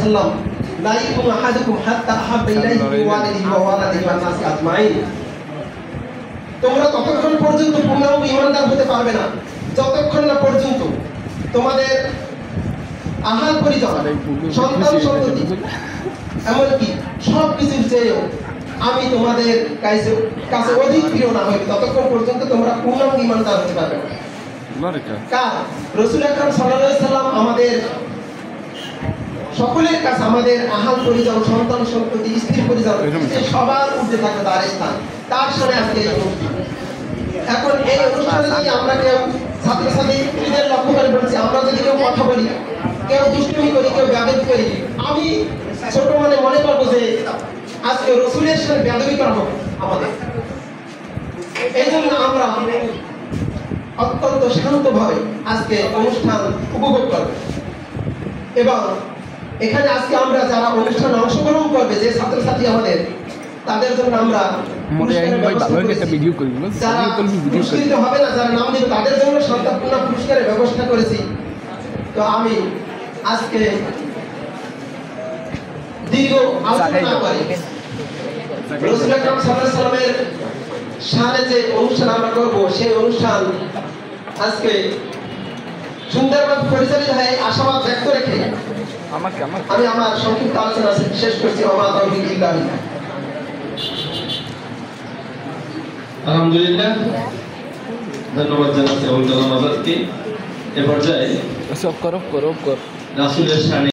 সাল্লাম লা ইয়াকুনু আহাদুকুম হাত্তা আহাব্বা ইলাইহি মিন ওয়ালিদিহি ওয়া ওয়ালাদিহি ওয়ান নাসি আজমাইন। তোমরা ততক্ষণ পর্যন্ত পূর্ণাঙ্গ ঈমানদার হতে পারবে না যতক্ষণ না পর্যন্ত তোমাদের আহাল পরিজন, সন্তান সন্ততি, এমনকি সব কিছুর চেয়েও আমি তোমাদের কাছে অধিক প্রিয় না হই ততক্ষণ পর্যন্ত তোমরা পূর্ণাঙ্গ ঈমানদার হতে পারবে না। কারণ রাসূল আকরাম সাল্লাল্লাহু আলাইহি সাল্লাম আমাদের সকলের কাছে আমাদের আহাল পরিজন, সন্তান সন্ততি, স্ত্রী পরিজন সবার ঊর্ধ্বে থাকবে তার স্থান। তার সাথে আজকে এই অনুষ্ঠান। এখন এই অনুষ্ঠানে যদি আমরা কেউ ছাত্রছাত্রীদের লক্ষ্য করে বলছি, আমরা যদি কেউ কথা বলি, কেউ দুষ্টুমি করি, কেউ বেয়াদবি করি, আমি ছোট মনে করবো যে আজকে রাসূলের সাথে বেয়াদবি করা হবে আমাদের। এই জন্য আমরা অত্যন্ত শান্তভাবে আজকে অনুষ্ঠান উপভোগ করব এবং এখানে আজকে আমরা যারা অনুষ্ঠানে অংশগ্রহণ করবে যে ছাত্রছাত্রী আমাদের, তাদের জন্য আমরা পুরস্কৃত হবে না, যারা নাম দিবে তাদের জন্য শান্তিপূর্ণ পুরস্কারের ব্যবস্থা করেছি। তো আমি আজকে দীর্ঘ আলোচনা না করে রাসূল আকরাম সাল্লাল্লাহু আলাইহি সাল্লামের শানে যে অনুষ্ঠান আমরা করব সেই অনুষ্ঠান আজকে সুন্দরভাবে পরিচালিত হয় আশাবাদ ব্যক্ত রেখে আমি আমার সংক্ষিপ্ত আলোচনা শেষ করছি। আলহামদুলিল্লাহ, ধন্যবাদ জানাচ্ছি আবুল কালাম আজাদকে। এ পর্যায়ে রাসূলের শানে